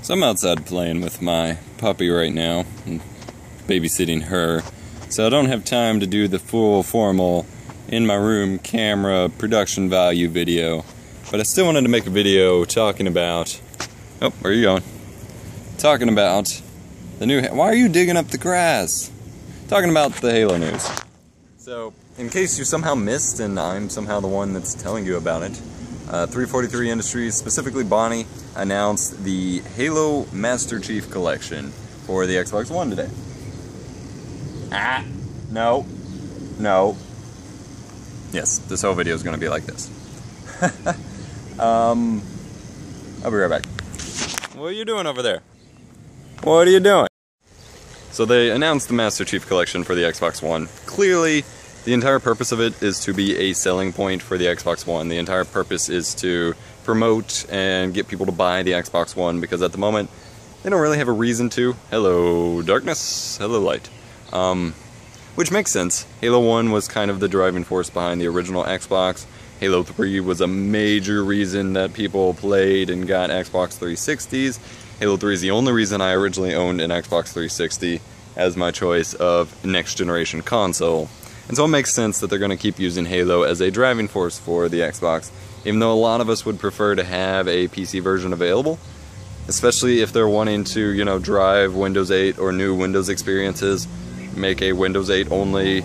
So I'm outside playing with my puppy right now, and babysitting her, so I don't have time to do the full formal in my room camera production value video, but I still wanted to make a video talking about, oh, where are you going? Talking about the new, why are you digging up the grass? Talking about the Halo news. So, in case you somehow missed, and I'm somehow the one that's telling you about it, 343 Industries, specifically Bonnie, announced the Halo Master Chief Collection for the Xbox One today. No. Yes, this whole video is going to be like this. I'll be right back. What are you doing over there? What are you doing? So they announced the Master Chief Collection for the Xbox One. Clearly, the entire purpose of it is to be a selling point for the Xbox One. The entire purpose is to promote and get people to buy the Xbox One, because at the moment, they don't really have a reason to. Hello, darkness. Hello, light. Which makes sense. Halo 1 was kind of the driving force behind the original Xbox. Halo 3 was a major reason that people played and got Xbox 360s. Halo 3 is the only reason I originally owned an Xbox 360 as my choice of next generation console. And so it makes sense that they're going to keep using Halo as a driving force for the Xbox, even though a lot of us would prefer to have a PC version available, especially if they're wanting to, you know, drive Windows 8 or new Windows experiences. Make a Windows 8 only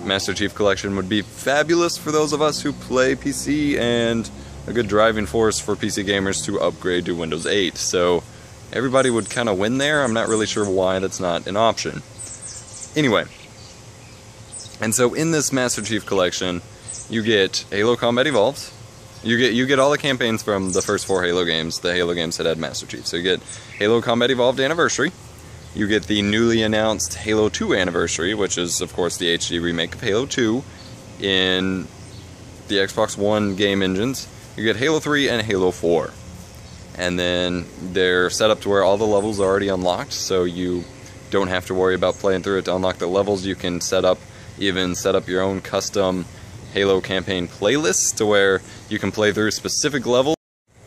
Master Chief Collection would be fabulous for those of us who play PC, and a good driving force for PC gamers to upgrade to Windows 8. So everybody would kind of win there. I'm not really sure why that's not an option. Anyway, and so in this Master Chief Collection, you get Halo Combat Evolved. You get all the campaigns from the first 4 Halo games, the Halo games that had Master Chief. So you get Halo Combat Evolved Anniversary. You get the newly announced Halo 2 Anniversary, which is, of course, the HD remake of Halo 2 in the Xbox One game engines. You get Halo 3 and Halo 4. And then they're set up to where all the levels are already unlocked, so you don't have to worry about playing through it to unlock the levels. You can even set up your own custom Halo campaign playlist to where you can play through specific levels.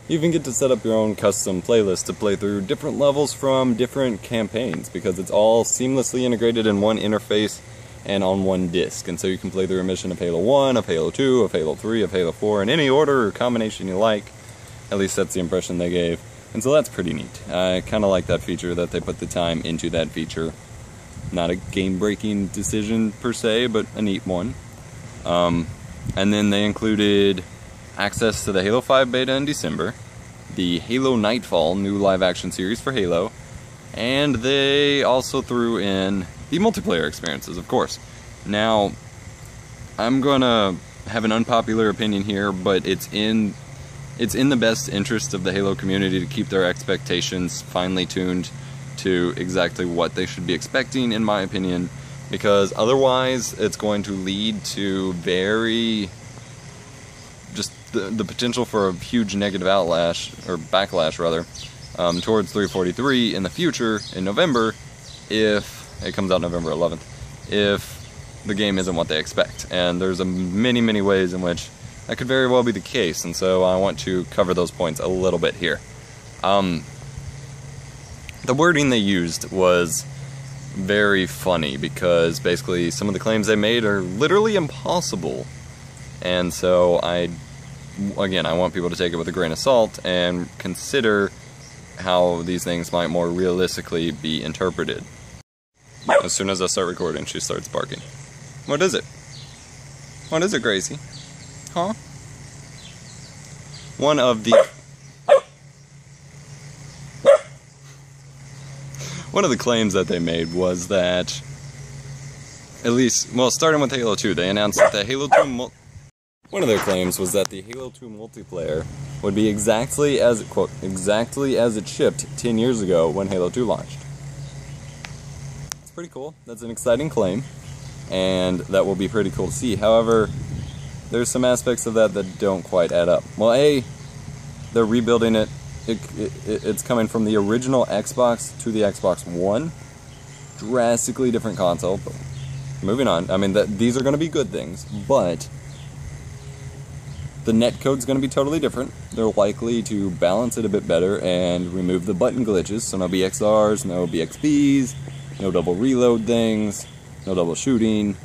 You even get to set up your own custom playlist to play through different levels from different campaigns, because it's all seamlessly integrated in one interface and on one disc. And so you can play through a mission of Halo 1, of Halo 2, of Halo 3, of Halo 4, in any order or combination you like. At least that's the impression they gave. And so that's pretty neat. I kind of like that feature, that they put the time into that feature. Not a game-breaking decision per se, but a neat one. And then they included access to the Halo 5 beta in December, the Halo Nightfall new live-action series for Halo, and they also threw in the multiplayer experiences, of course. Now, I'm gonna have an unpopular opinion here, but it's in the best interest of the Halo community to keep their expectations finely tuned to exactly what they should be expecting, in my opinion, because otherwise it's going to lead to the potential for a huge negative backlash towards 343 in the future, in November, if it comes out November 11th, if the game isn't what they expect. And there's many ways in which that could very well be the case, and so I want to cover those points a little bit here. The wording they used was very funny, because basically some of the claims they made are literally impossible. And so I want people to take it with a grain of salt and consider how these things might more realistically be interpreted. As soon as I start recording, she starts barking. What is it? What is it, Gracie? Huh? One of the claims that they made was that, at least, well, starting with Halo 2, they announced that the Halo 2 one of their claims was that the Halo 2 multiplayer would be exactly as it shipped 10 years ago when Halo 2 launched. It's pretty cool. That's an exciting claim, and that will be pretty cool to see. However, there's some aspects of that don't quite add up. Well, they're rebuilding it. It's coming from the original Xbox to the Xbox One. Drastically different console, but moving on. I mean, these are going to be good things, but the netcode's going to be totally different. They're likely to balance it a bit better and remove the button glitches, so no BXRs, no BXBs, no double reload things, no double shooting.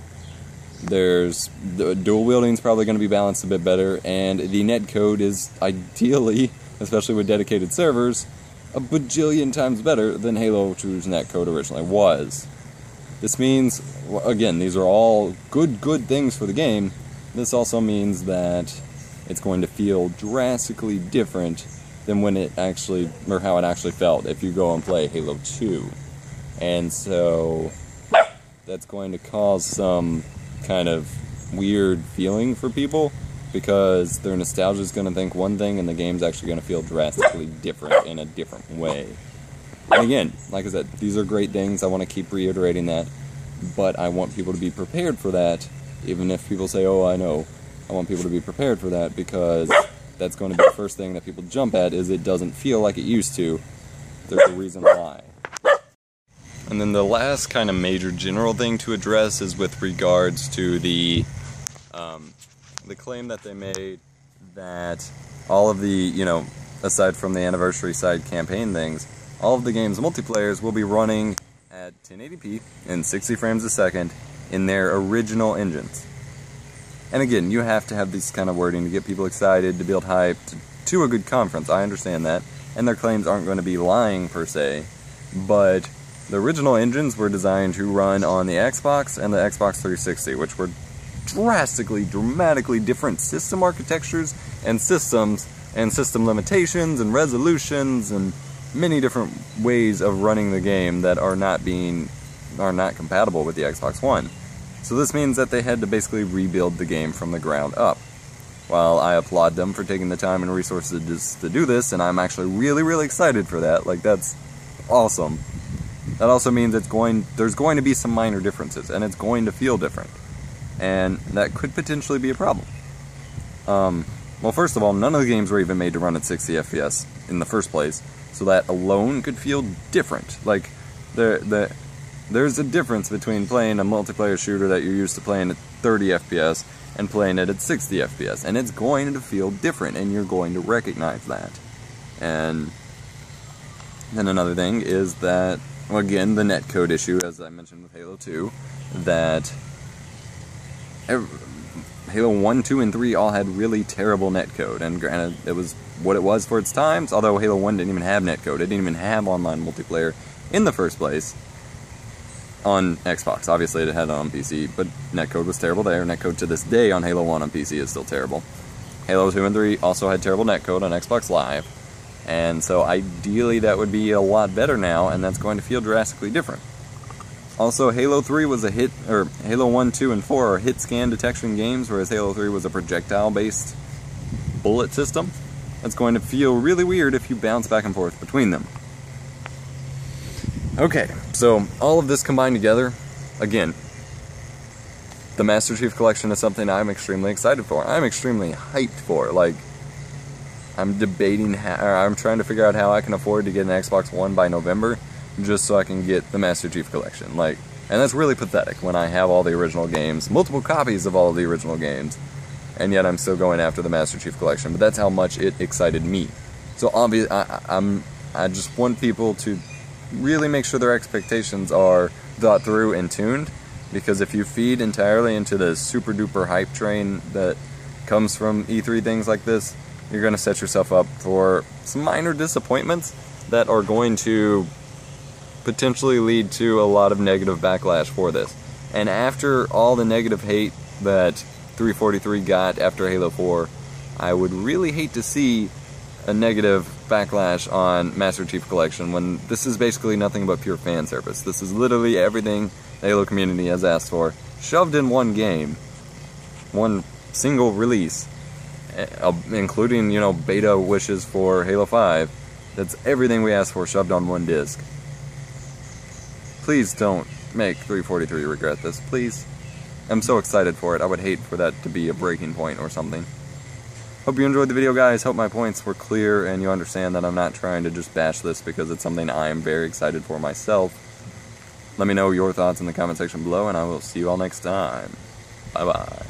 There's the dual wielding's probably going to be balanced a bit better, and the netcode is ideally, especially with dedicated servers, a bajillion times better than Halo 2's netcode originally was. This means, again, these are all good things for the game. This also means that it's going to feel drastically different than when it actually, or how it actually felt if you go and play Halo 2. And so that's going to cause some kind of weird feeling for people, because their nostalgia is going to think one thing and the game's actually going to feel drastically different in a different way. And again, like I said, these are great things. I want to keep reiterating that, but I want people to be prepared for that, even if people say, oh, I know. I want people to be prepared for that, because that's going to be the first thing that people jump at, is it doesn't feel like it used to. There's a reason why. And then the last kind of major general thing to address is with regards to the claim that they made that all of the, you know, aside from the anniversary side campaign things, all of the game's multiplayers will be running at 1080p and 60 frames a second in their original engines. And again, you have to have this kind of wording to get people excited, to build hype, to a good conference. I understand that. And their claims aren't going to be lying per se, but the original engines were designed to run on the Xbox and the Xbox 360, which were dramatically different system architectures and systems and system limitations and resolutions and many different ways of running the game that are not compatible with the Xbox One. So this means that they had to basically rebuild the game from the ground up. While I applaud them for taking the time and resources to do this, and I'm actually really excited for that, like, that's awesome. That also means there's going to be some minor differences, and it's going to feel different. And that could potentially be a problem. Well, first of all, none of the games were even made to run at 60 FPS in the first place, so that alone could feel different. Like, there's a difference between playing a multiplayer shooter that you're used to playing at 30 FPS and playing it at 60 FPS, and it's going to feel different, and you're going to recognize that. And then another thing is that, well, again, the netcode issue, as I mentioned with Halo 2, that Halo 1, 2, and 3 all had really terrible netcode, and granted, it was what it was for its times, although Halo 1 didn't even have netcode. It didn't even have online multiplayer in the first place on Xbox. Obviously, it had it on PC, but netcode was terrible there. Netcode to this day on Halo 1 on PC is still terrible. Halo 2 and 3 also had terrible netcode on Xbox Live, and so ideally that would be a lot better now, and that's going to feel drastically different. Also, Halo 3 was a hit, or Halo 1, 2, and 4 are hit scan detection games, whereas Halo 3 was a projectile-based bullet system. That's going to feel really weird if you bounce back and forth between them. Okay, so all of this combined together, again, the Master Chief Collection is something I'm extremely excited for. I'm extremely hyped for. Like, I'm debating I'm trying to figure out how I can afford to get an Xbox One by November, just so I can get the Master Chief Collection. Like, and that's really pathetic when I have all the original games, multiple copies of all of the original games, and yet I'm still going after the Master Chief Collection. But that's how much it excited me. So obviously, I just want people to really make sure their expectations are thought through and tuned, because if you feed entirely into the super duper hype train that comes from E3 things like this, you're going to set yourself up for some minor disappointments that are going to potentially lead to a lot of negative backlash for this. And after all the negative hate that 343 got after Halo 4, I would really hate to see a negative backlash on Master Chief Collection when this is basically nothing but pure fan service. This is literally everything the Halo community has asked for, shoved in one game, one single release, including, you know, beta wishes for Halo 5. That's everything we asked for shoved on one disc. Please don't make 343 regret this, please. I'm so excited for it. I would hate for that to be a breaking point or something. Hope you enjoyed the video, guys. Hope my points were clear and you understand that I'm not trying to just bash this because it's something I am very excited for myself. Let me know your thoughts in the comment section below, and I will see you all next time. Bye-bye.